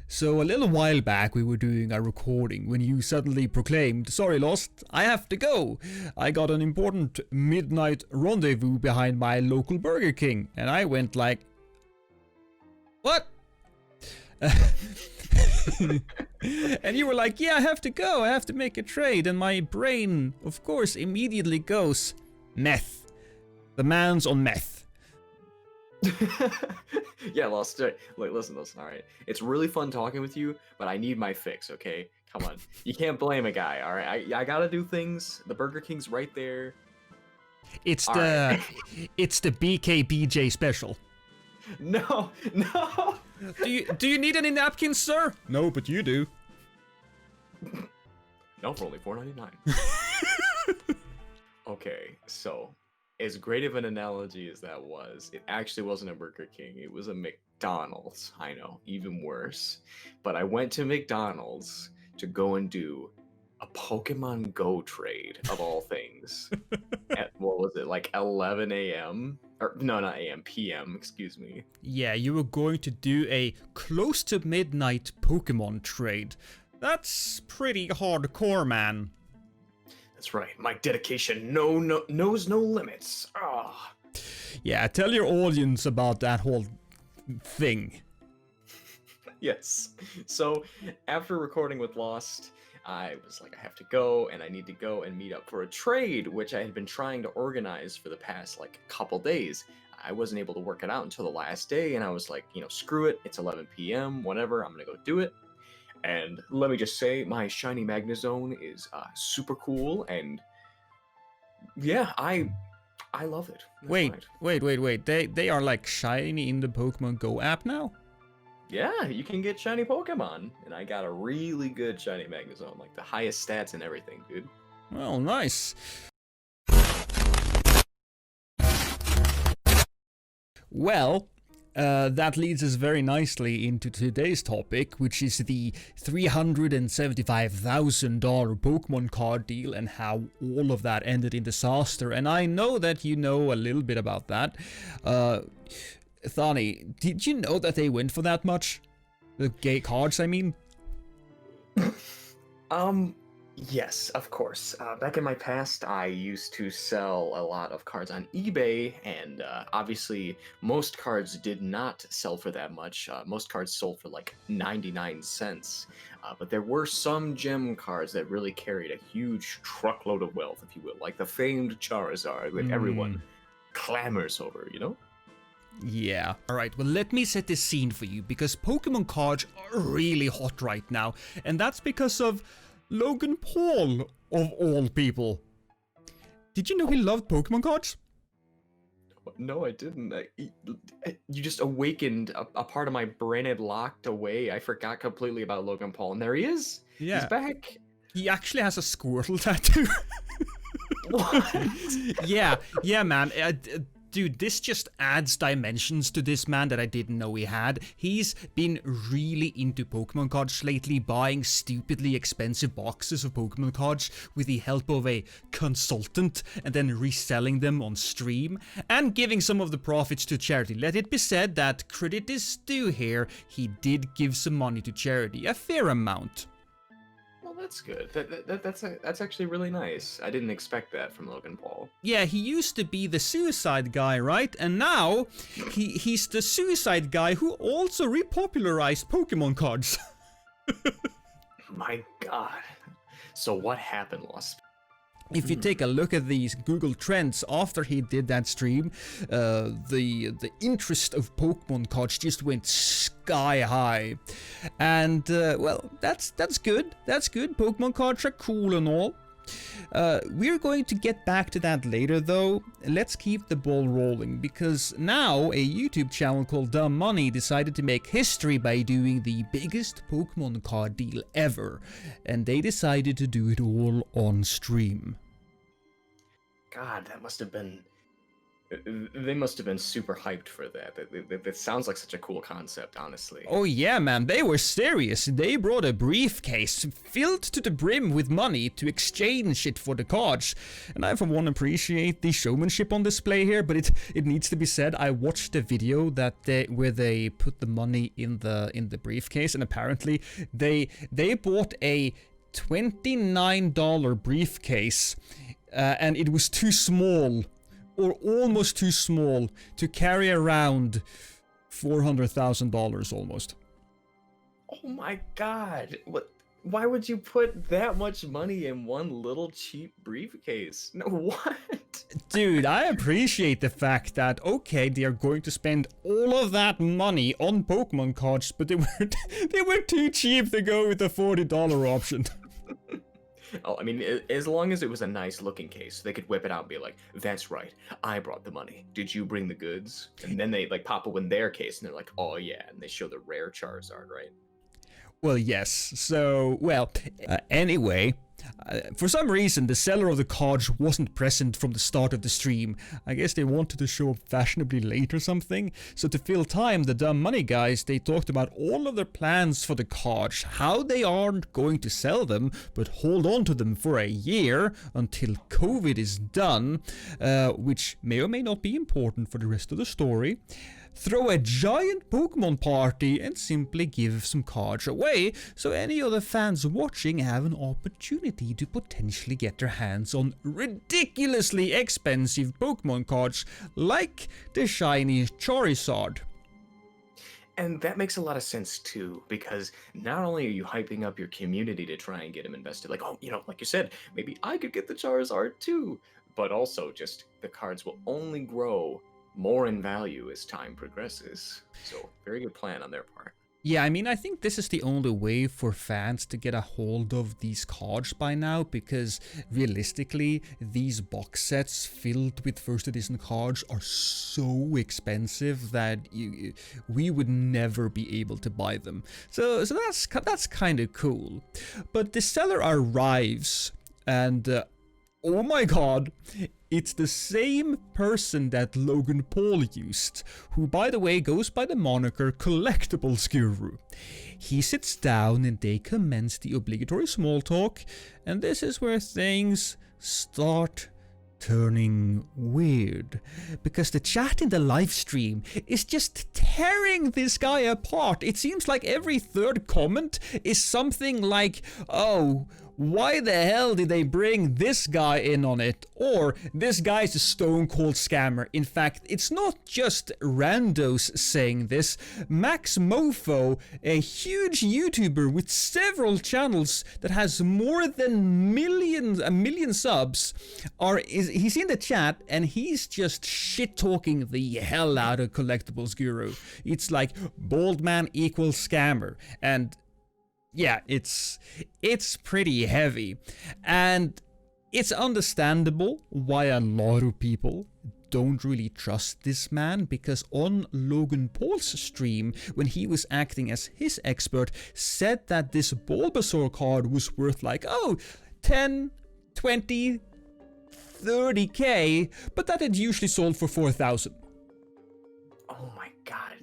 So a little while back we were doing a recording when you suddenly proclaimed, "Sorry, Lost, I have to go. I got an important midnight rendezvous behind my local Burger King." And I went like, "What?" And you were like, "Yeah, I have to go. I have to make a trade." And my brain, of course, immediately goes, meth. The man's on meth. Yeah, Lost. Wait, listen, all right. It's really fun talking with you, but I need my fix, okay? Come on. You can't blame a guy, all right? I gotta do things. The Burger King's right there. It's All the right. it's the BKBJ special. No. Do you need any napkins, sir? No, but you do. No, for only $4.99. Okay, so as great of an analogy as that was, it actually wasn't a Burger King. It was a McDonald's. I know, even worse. But I went to McDonald's to go and do a Pokemon Go trade, of all things. At, what was it, like 11 a.m.? Or, no, not a.m., p.m., excuse me. Yeah, you were going to do a close to midnight Pokemon trade. That's pretty hardcore, man. That's right. My dedication knows no limits. Ah. Yeah, tell your audience about that whole thing. Yes. So after recording with Lost, I was like, I have to go, and I need to go and meet up for a trade, which I had been trying to organize for the past like couple days. I wasn't able to work it out until the last day, and I was like, screw it. It's 11 p.m. Whatever. I'm gonna go do it. And let me just say, my shiny Magnezone is super cool, and yeah, I love it. That's Wait, right. wait. They are like shiny in the Pokemon Go app now? Yeah, you can get shiny Pokemon, and I got a really good shiny Magnezone, like the highest stats and everything, dude. Well, nice. Well, that leads us very nicely into today's topic, which is the $375,000 Pokemon card deal and how all of that ended in disaster. And I know that you know a little bit about that. Thani, did you know that they went for that much? The gay cards, I mean? Yes, of course. Back in my past, I used to sell a lot of cards on eBay, and obviously, most cards did not sell for that much. Most cards sold for like 99 cents. But there were some gem cards that really carried a huge truckload of wealth, if you will, like the famed Charizard that everyone clamors over, Yeah. Alright, well let me set this scene for you, because Pokemon cards are really hot right now, and that's because of Logan Paul, of all people. Did you know he loved Pokemon cards? No, I didn't. You just awakened a part of my brain had locked away. I forgot completely about Logan Paul, and there he is. Yeah. He's back. He actually has a Squirtle tattoo. What? Yeah, man. Dude, this just adds dimensions to this man that I didn't know he had. He's been really into Pokemon cards lately, buying stupidly expensive boxes of Pokemon cards with the help of a consultant and then reselling them on stream and giving some of the profits to charity. Let it be said that credit is due here. He did give some money to charity, a fair amount. Well, that's good. That's actually really nice. I didn't expect that from Logan Paul. Yeah, he used to be the suicide guy, right? And now he's the suicide guy who also repopularized Pokemon cards. My God. So what happened, Lost? If you take a look at these Google Trends after he did that stream, the interest of Pokemon cards just went sky high, and well, that's good. That's good. Pokemon cards are cool and all. We're going to get back to that later, though. Let's keep the ball rolling, because now a YouTube channel called Dumb Money decided to make history by doing the biggest Pokemon card deal ever, and they decided to do it all on stream. God, that must have been They must have been super hyped for that. That sounds like such a cool concept, honestly. Oh yeah, man, they were serious. They brought a briefcase filled to the brim with money to exchange it for the cards. And I for one appreciate the showmanship on display here, but it needs to be said, I watched the video where they put the money in the briefcase, and apparently they bought a $29 briefcase, and it was too small, or almost too small, to carry around $400,000 almost. Oh my god! What? Why would you put that much money in one little cheap briefcase? No, what? Dude, I appreciate the fact that, okay, they are going to spend all of that money on Pokemon cards, but they were too cheap to go with the $40 option. Oh, I mean, as long as it was a nice looking case, they could whip it out and be like, that's right, I brought the money. Did you bring the goods? And then they like pop open their case and they're like, oh yeah, and they show the rare Charizard, right? Well, yes. So, anyway, for some reason, the seller of the cards wasn't present from the start of the stream. I guess they wanted to show up fashionably late or something. So to fill time, the Dumb Money guys, they talked about all of their plans for the cards, how they aren't going to sell them, but hold on to them for a year until COVID is done, which may or may not be important for the rest of the story. Throw a giant Pokemon party and simply give some cards away so any other fans watching have an opportunity to potentially get their hands on ridiculously expensive Pokemon cards like the shiny Charizard. And that makes a lot of sense too, because not only are you hyping up your community to try and get them invested, like, oh, like you said, maybe I could get the Charizard too, but also just the cards will only grow more in value as time progresses. So very good plan on their part. Yeah, I mean, I think this is the only way for fans to get a hold of these cards by now, because realistically, these box sets filled with first edition cards are so expensive that we would never be able to buy them. So that's kind of cool. But the seller arrives, and oh my god, it's the same person that Logan Paul used, who by the way goes by the moniker Collectibles Guru. He sits down and they commence the obligatory small talk, and this is where things start turning weird, because the chat in the live stream is just tearing this guy apart. It seems like every third comment is something like, oh, why the hell did they bring this guy in on it? Or, this guy's a stone cold scammer. In fact, it's not just randos saying this. Max Mofo, a huge YouTuber with several channels that has more than a million subs, he's in the chat and he's just shit-talking the hell out of Collectibles Guru. It's like, bald man equals scammer, and yeah, it's pretty heavy, and it's understandable why a lot of people don't really trust this man, because on Logan Paul's stream, when he was acting as his expert, said that this Bulbasaur card was worth like, 10, 20, 30k, but that it usually sold for 4,000. Oh my god,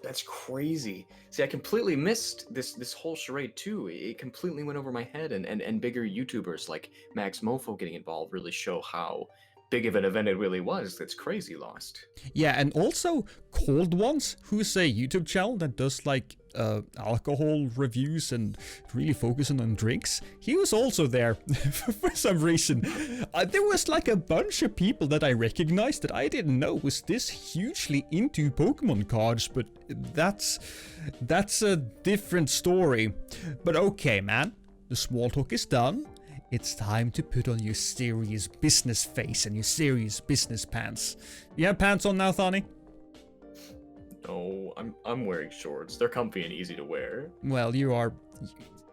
that's crazy. See, I completely missed this whole charade too. It completely went over my head, and bigger YouTubers like Max Mofo getting involved really show how big of an event it really was. That's crazy, Lost. Yeah, and also Cold Ones, who's a YouTube channel that does like alcohol reviews and really focusing on drinks. He was also there for some reason. There was like a bunch of people that I recognized that I didn't know was this hugely into Pokemon cards, but that's a different story. But okay, man, the small talk is done. It's time to put on your serious business face and your serious business pants. You have pants on now, Thani? No, I'm wearing shorts. They're comfy and easy to wear. Well, you are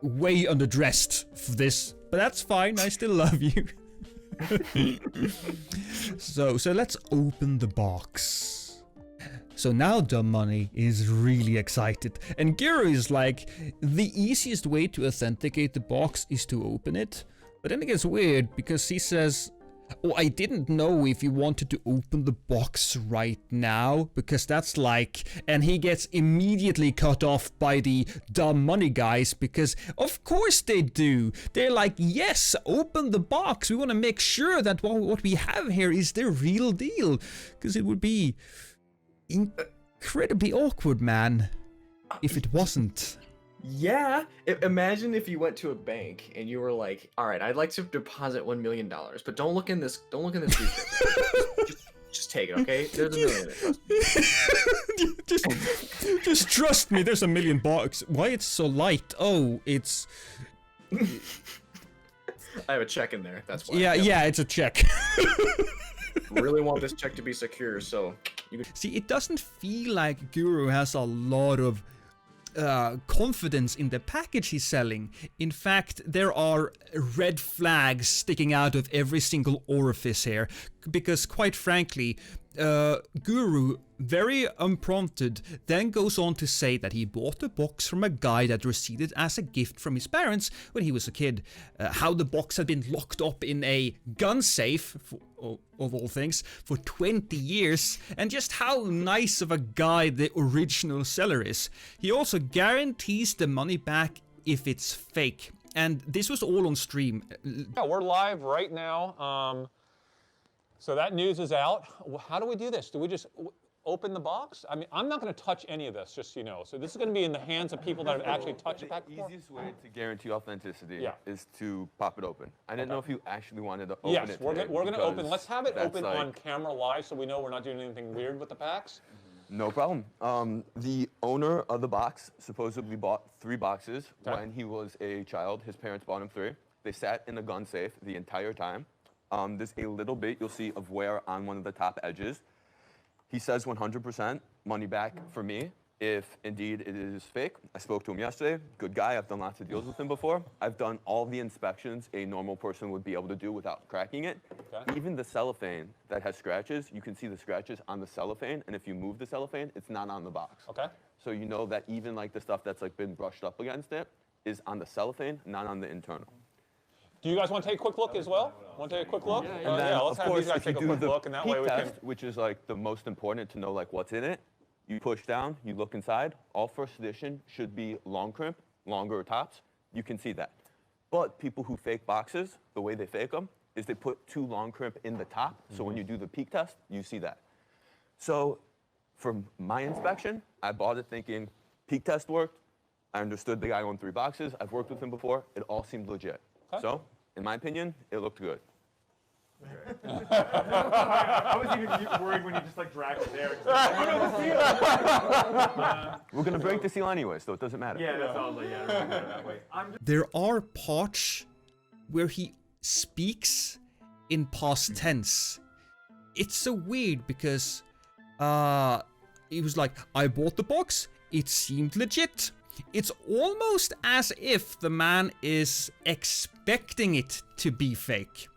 way underdressed for this, but that's fine. I still love you. So let's open the box. So now Dumb Money is really excited, and Guru is like, the easiest way to authenticate the box is to open it. But then it gets weird, because he says, Oh, I didn't know if you wanted to open the box right now, because that's like... And he gets immediately cut off by the dumb money guys, because of course they do. They're like, yes, open the box. We want to make sure that what we have here is the real deal. Because it would be incredibly awkward, man, if it wasn't. Yeah, imagine if you went to a bank and you were like, "All right, I'd like to deposit $1 million, but don't look in this. Don't look in this briefcase. just take it, okay? There's $1 million in it, trust me." just trust me. There's $1 million. Why it's so light? Oh, it's. I have a check in there. That's why. Yeah, it's a check. Really want this check to be secure, so you can... See, it doesn't feel like Guru has a lot of confidence in the package he's selling. In fact, there are red flags sticking out of every single orifice here, because quite frankly, Guru, very unprompted, then goes on to say that he bought the box from a guy that received it as a gift from his parents when he was a kid. How the box had been locked up in a gun safe, of all things, for 20 years, and just how nice of a guy the original seller is. He also guarantees the money back if it's fake. And this was all on stream. Yeah, we're live right now. So that news is out. How do we do this? Do we just open the box? I mean, I'm not going to touch any of this, just so you know. So this is going to be in the hands of people that have actually touched it back before. The easiest way to guarantee authenticity is to pop it open. I didn't know if you actually wanted to open it. Yes, we're going to open. Let's have it open on camera live so we know we're not doing anything weird with the packs. No problem. The owner of the box supposedly bought 3 boxes when he was a child. His parents bought him 3. They sat in the gun safe the entire time. There's a little bit you'll see of wear on one of the top edges. He says 100% money back for me if indeed it is fake. I spoke to him yesterday. Good guy. I've done lots of deals with him before. I've done all the inspections a normal person would be able to do without cracking it. Okay. Even the cellophane that has scratches, you can see the scratches on the cellophane, and if you move the cellophane, it's not on the box. Okay. So you know that even like the stuff that's like been brushed up against it is on the cellophane, not on the internal. Do you guys want to take a quick look as well? Want to take a quick look? And then, let's have these guys take a quick look, and that way we can... which is like the most important to know like what's in it. You push down, you look inside. All first edition should be long crimp, longer tops. You can see that. But people who fake boxes, the way they fake them is they put 2 long crimp in the top. So when you do the peak test, you see that. So from my inspection, I bought it thinking peak test worked. I understood the guy owned 3 boxes. I've worked with him before. It all seemed legit. Okay. So, in my opinion, it looked good. I was even worried when you just like dragged it there. We're gonna break the seal anyway, so it doesn't matter. Yeah, that's all. Yeah, that way. There are parts where he speaks in past tense. It's so weird because he was like, I bought the box. It seemed legit. It's almost as if the man is expecting it to be fake.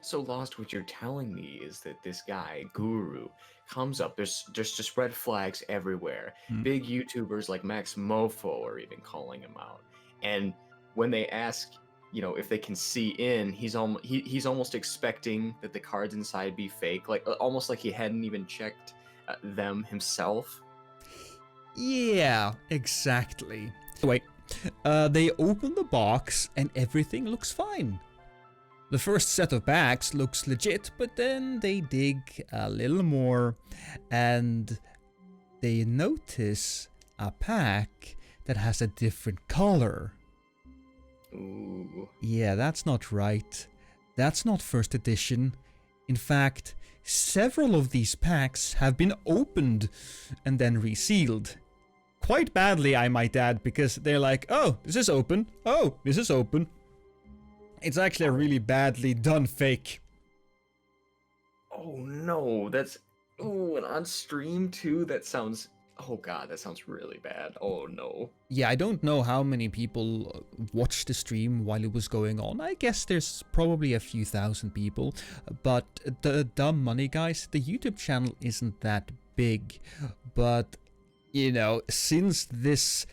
So Lost, what you're telling me is that this guy, Guru, comes up, there's just red flags everywhere. Big YouTubers like Max Mofo are even calling him out. And when they ask, you know, if they can see in, he's almost expecting that the cards inside be fake, like almost like he hadn't even checked them himself. Yeah, exactly. Wait, they open the box and everything looks fine. The first set of bags looks legit, but then they dig a little more and they notice a pack that has a different color. Ooh. Yeah, that's not right. That's not first edition. In fact, several of these packs have been opened and then resealed. Quite badly, I might add, because they're like, oh, this is open. Oh, this is open. It's actually a really badly done fake. Oh no, that's... Ooh, and on stream too? That sounds... Oh god, that sounds really bad. Oh no. Yeah, I don't know how many people watched the stream while it was going on. I guess there's probably a few thousand people. But the Dumb Money Guys, the YouTube channel isn't that big. But, you know, since this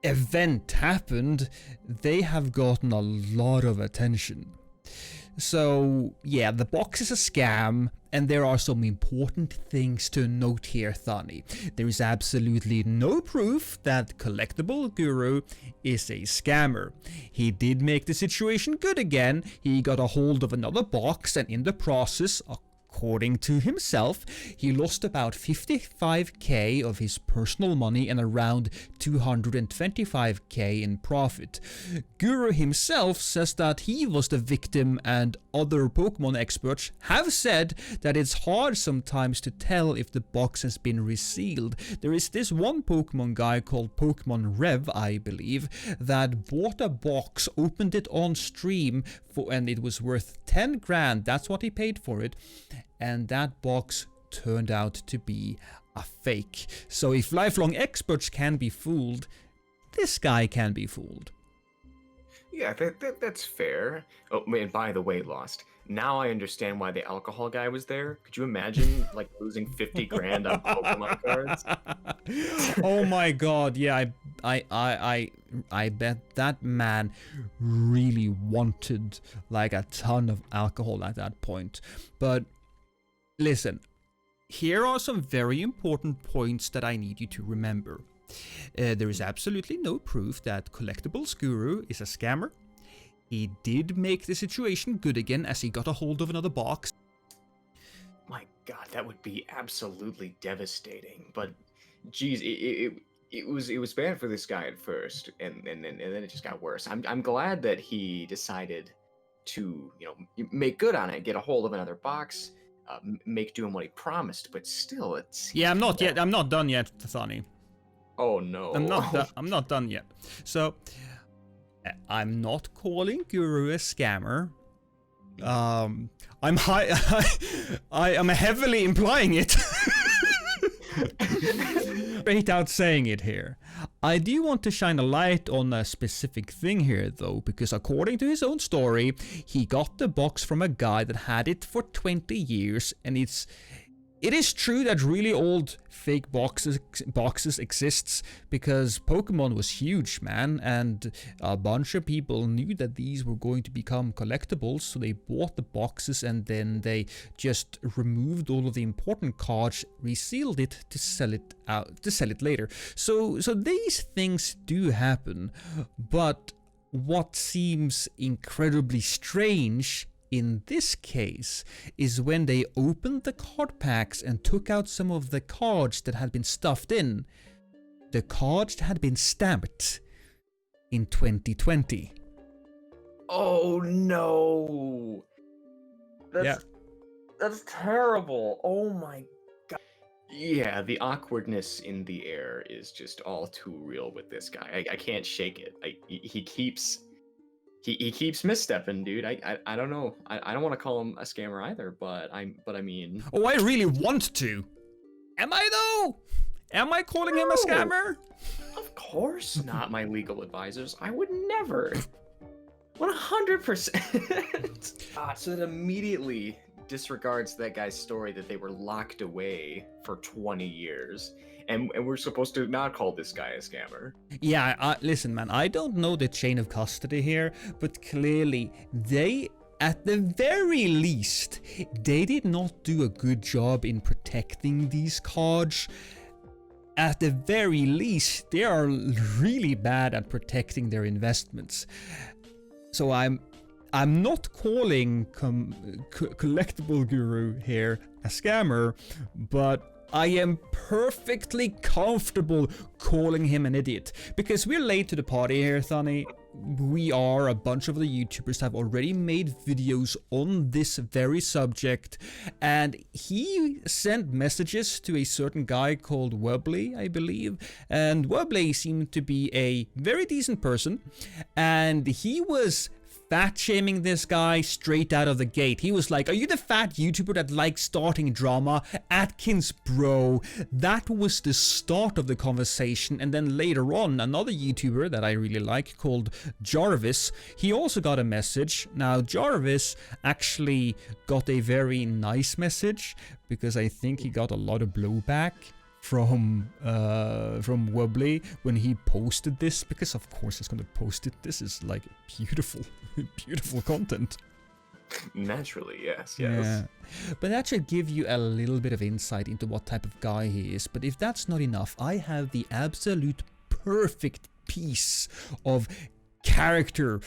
event happened, they have gotten a lot of attention. So, yeah, the box is a scam, and there are some important things to note here, Thani. There is absolutely no proof that Collectible Guru is a scammer. He did make the situation good again. He got a hold of another box, and in the process, according to himself, he lost about 55k of his personal money and around 225k in profit. Guru himself says that he was the victim, and other Pokemon experts have said that it's hard sometimes to tell if the box has been resealed. There is this one Pokemon guy called Pokemon Rev, I believe, that bought a box, opened it on stream, and it was worth 10 grand. That's what he paid for it. And that box turned out to be a fake. So if lifelong experts can be fooled, this guy can be fooled. Yeah, that's fair. Oh, and by the way, Lost, now I understand why the alcohol guy was there. Could you imagine, like, losing 50 grand on Pokemon cards? Oh my god, yeah, I bet that man really wanted, like, a ton of alcohol at that point. But listen, here are some very important points that I need you to remember. There is absolutely no proof that Collectibles Guru is a scammer. He did make the situation good again as he got a hold of another box. My god, that would be absolutely devastating. But geez, it was bad for this guy at first, and then it just got worse. I'm glad that he decided to, you know, make good on it, get a hold of another box, make doing what he promised. But still, it's I'm not done yet, Thani. Oh no, I'm not done yet. So, I'm not calling Guru a scammer. I'm heavily implying it. Straight out saying it here. I do want to shine a light on a specific thing here though, because according to his own story, he got the box from a guy that had it for 20 years, and it is true that really old fake boxes exists, because Pokemon was huge, man, and a bunch of people knew that these were going to become collectibles, so they bought the boxes and then they just removed all of the important cards, resealed it to sell it later. So these things do happen, but what seems incredibly strange in this case is when they opened the card packs and took out some of the cards that had been stuffed in. The cards had been stamped in 2020. Oh no. That's terrible. Oh my god. Yeah, the awkwardness in the air is just all too real with this guy. I can't shake it. He keeps misstepping, dude. I don't know. I don't want to call him a scammer either, but I mean. Oh, I really want to. Am I though? Am I calling him a scammer? Of course not, my legal advisors. I would never. 100%. So it immediately disregards that guy's story that they were locked away for 20 years. And we're supposed to not call this guy a scammer. Yeah, listen, man, I don't know the chain of custody here, but clearly they, at the very least, they did not do a good job in protecting these cards. At the very least, they are really bad at protecting their investments. So I'm not calling Collectible Guru here a scammer, but I am perfectly comfortable calling him an idiot, because we're late to the party here, Thani. We are, a bunch of the YouTubers have already made videos on this very subject, and he sent messages to a certain guy called Webley, I believe, and Webley seemed to be a very decent person, and he was fat-shaming this guy straight out of the gate. He was like, "Are you the fat YouTuber that likes starting drama? Atkins, bro." That was the start of the conversation, and then later on, another YouTuber that I really like called Jarvis, he also got a message. Now, Jarvis actually got a very nice message, because I think he got a lot of blowback from Webley when he posted this, because of course he's going to post it. This is like beautiful beautiful content. Naturally, yes. Yeah. But that should give you a little bit of insight into what type of guy he is. But if that's not enough, I have the absolute perfect piece of character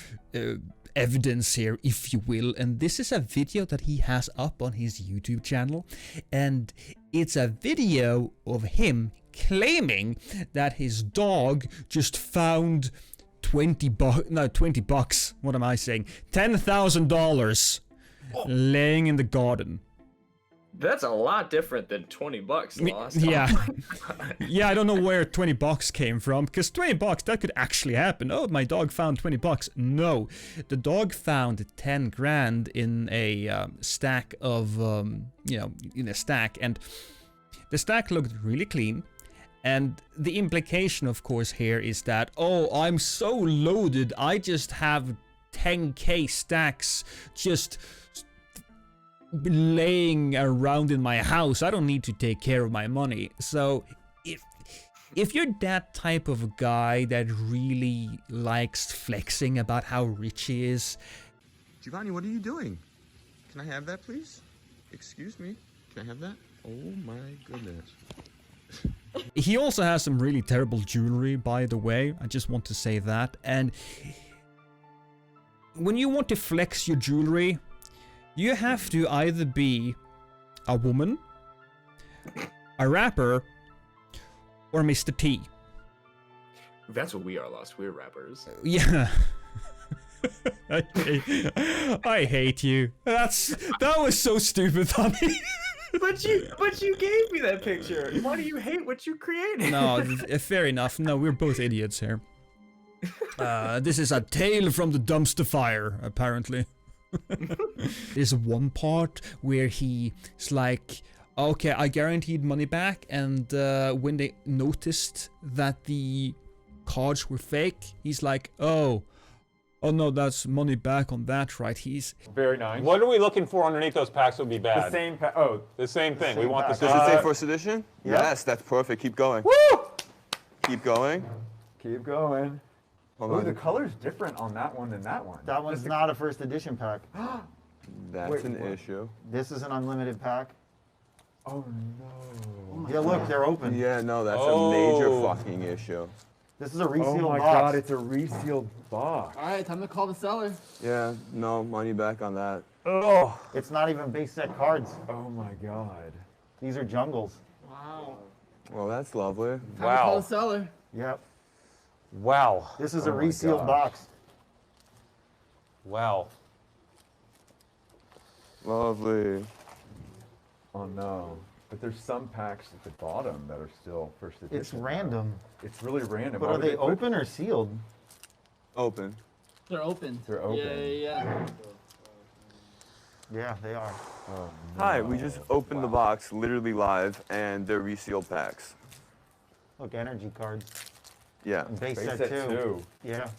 evidence here, if you will. And this is a video that he has up on his YouTube channel. And it's a video of him claiming that his dog just found 20 bucks, what am I saying? $10,000 laying in the garden. That's a lot different than 20 bucks lost. Yeah. Oh my God. Yeah, I don't know where 20 bucks came from, because 20 bucks, that could actually happen. Oh, my dog found 20 bucks. No, the dog found 10 grand in a stack of, in a stack, and the stack looked really clean. And the implication, of course, here is that, oh, I'm so loaded, I just have 10k stacks just laying around in my house. I don't need to take care of my money. So if you're that type of a guy that really likes flexing about how rich he is... Giovanni, what are you doing? Can I have that, please? Excuse me. Can I have that? Oh my goodness. He also has some really terrible jewelry, by the way. I just want to say that. And when you want to flex your jewelry, you have to either be a woman, a rapper, or Mr. T. That's what we are, Lost. We're rappers. Yeah. I hate you. That was so stupid, Thani. But you gave me that picture. Why do you hate what you created? No, fair enough. No, we're both idiots here. This is a tale from the dumpster fire, apparently. There's one part where he's like, okay, I guaranteed money back, and when they noticed that the cards were fake, he's like, oh no, that's money back on that, right? He's Very nice. What are we looking for underneath those packs that would be bad? The same oh, The same thing. We same want the pack. same. Does it say first edition? yeah. Yes, that's perfect. Keep going. Woo! Keep going. Keep going. Hold Ooh, on. the color's different on that one than that one. That one's Just not a first edition pack. That's Wait, an what? issue. This is an unlimited pack. Oh no. Yeah, look, they're open. Yeah, no, that's a Oh. major fucking issue. This is a Oh resealed my box. god, it's a resealed box. All right, time to call the seller. Yeah, no, money back on that. Oh. It's not even base set cards. Oh my god. These are jungles. Wow. Well, that's lovely. Time to call Wow. the seller. Yep. Wow. This is a Oh my resealed gosh. box. Wow. Lovely. Oh no. But there's some packs at the bottom that are still first edition. It's random. It's really random. But Why are would they put- open or sealed? Open. They're open. They're open. Yeah. Yeah, they are. Oh, no. Hi, we just opened the box, literally live, and they're resealed packs. Look, energy cards. Yeah. And base Base set set too. two. Yeah.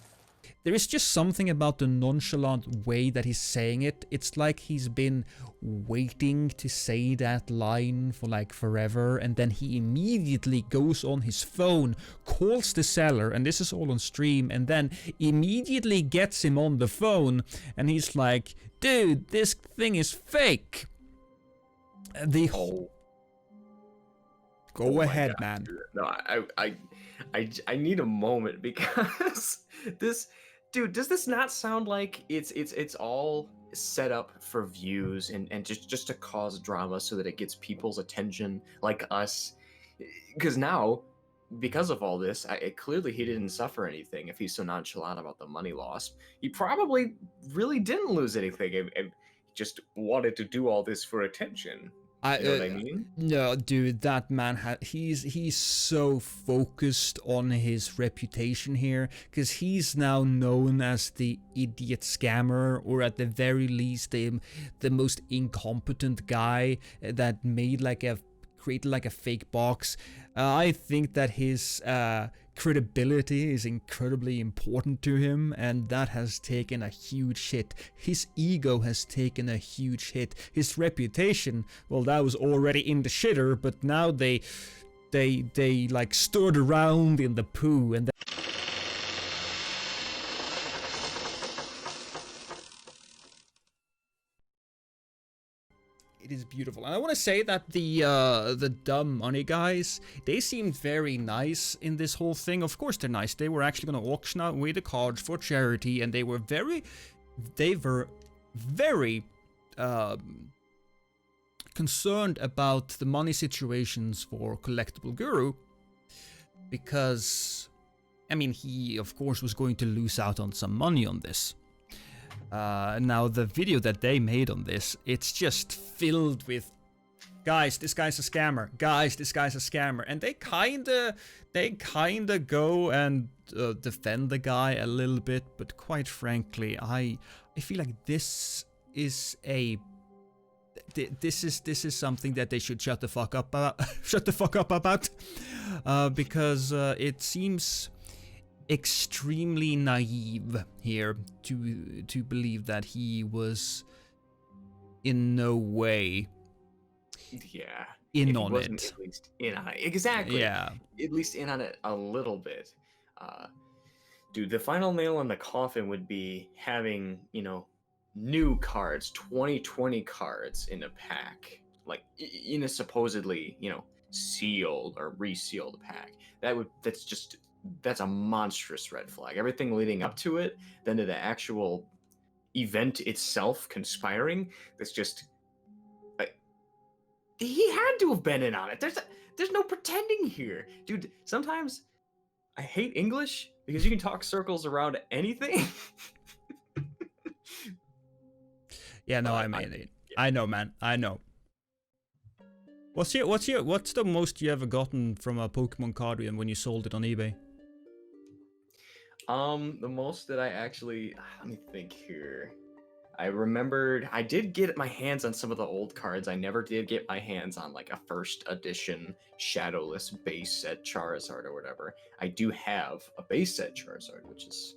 There is just something about the nonchalant way that he's saying it. It's like he's been waiting to say that line for like forever, and then he immediately goes on his phone, calls the seller, and this is all on stream, and then immediately gets him on the phone, and he's like, dude, this thing is fake. The whole... Go Oh my ahead, God, man. dude. No, I need a moment because this, dude, does this not sound like it's all set up for views and just to cause drama so that it gets people's attention like us? Because now, because of all this, clearly he didn't suffer anything if he's so nonchalant about the money loss. He probably really didn't lose anything and just wanted to do all this for attention. You know what I mean? No, dude, that man he's so focused on his reputation here, because he's now known as the idiot scammer, or at the very least the most incompetent guy that created like a fake box. I think that his credibility is incredibly important to him, and that has taken a huge hit. His ego has taken a huge hit. His reputation, well, that was already in the shitter, but now they like stirred around in the poo, and is beautiful. And I want to say that the dumb money guys, they seemed very nice in this whole thing. Of course they're nice. They were actually going to auction away the cards for charity, and they were very concerned about the money situations for Collectible Guru, because, I mean, he of course was going to lose out on some money on this. Now the video that they made on this, it's just filled with, guys, this guy's a scammer. Guys, this guy's a scammer. And they kinda go and defend the guy a little bit, but quite frankly, I feel like this is something that they should shut the fuck up about, because it seems extremely naive here to believe that he was in no way in on it. At least in on it. Exactly. Yeah. At least in on it a little bit. Dude, the final nail in the coffin would be having, new cards, 2020 cards in a pack, like in a supposedly, sealed or resealed pack. That's a monstrous red flag. Everything leading up to it, then to the actual event itself conspiring, that's just he had to have been in on it. There's no pretending here. Dude, sometimes I hate English because you can talk circles around anything. Yeah, no, I mean it. I know, man. I know. What's the most you ever gotten from a Pokemon card when you sold it on eBay? The most that I actually, let me think here. I remembered I did get my hands on some of the old cards. I never did get my hands on like a first edition shadowless base set Charizard or whatever. I do have a base set Charizard, which is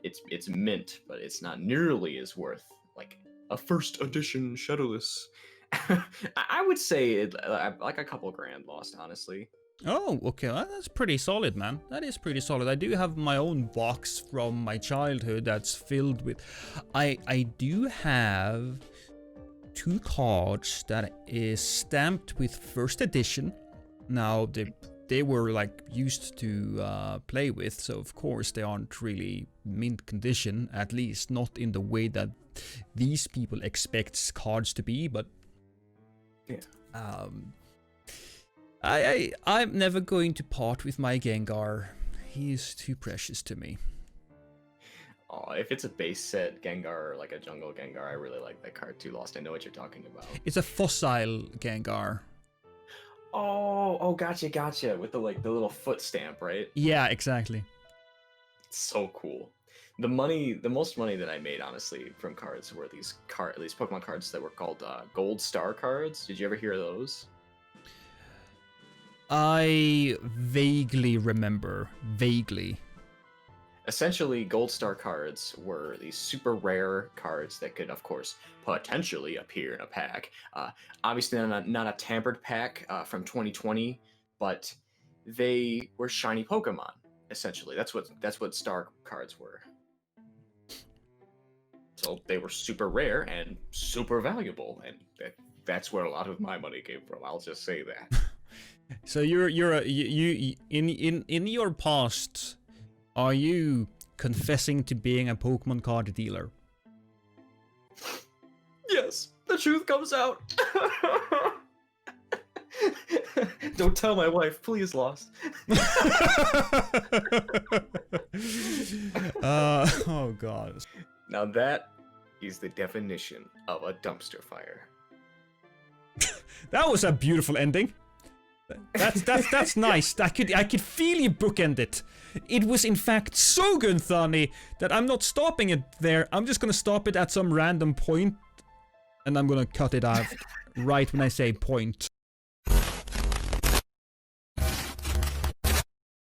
it's mint, but it's not nearly as worth like a first edition shadowless. I would say it, like a couple grand lost, honestly. Oh, okay, that's pretty solid, man. That is pretty solid. I do have my own box from my childhood that's filled with... I do have 2 cards that is stamped with first edition. Now, they were like used to play with, so of course they aren't really mint condition, at least not in the way that these people expect cards to be, but... Yeah. I'm never going to part with my Gengar. He is too precious to me. Oh, if it's a base set Gengar, like a jungle Gengar, I really like that card too. Lost, I know what you're talking about. It's a fossil Gengar. Oh, gotcha. With the little foot stamp, right? Yeah, exactly. It's so cool. The most money that I made, honestly, from cards were these Pokemon cards that were called Gold Star cards. Did you ever hear of those? I vaguely remember. Vaguely. Essentially, Gold Star cards were these super rare cards that could, of course, potentially appear in a pack. Obviously, not a tampered pack from 2020, but they were shiny Pokemon. Essentially, that's what Star cards were. So they were super rare and super valuable, and that's where a lot of my money came from. I'll just say that. So you in your past, are you confessing to being a Pokemon card dealer? Yes, the truth comes out. Don't tell my wife, please, Lost. Oh god. Now that is the definition of a dumpster fire. That was a beautiful ending. That's nice. I could feel you bookend it. It was in fact so good, Thani, that I'm not stopping it there. I'm just gonna stop it at some random point, and I'm gonna cut it out right when I say point.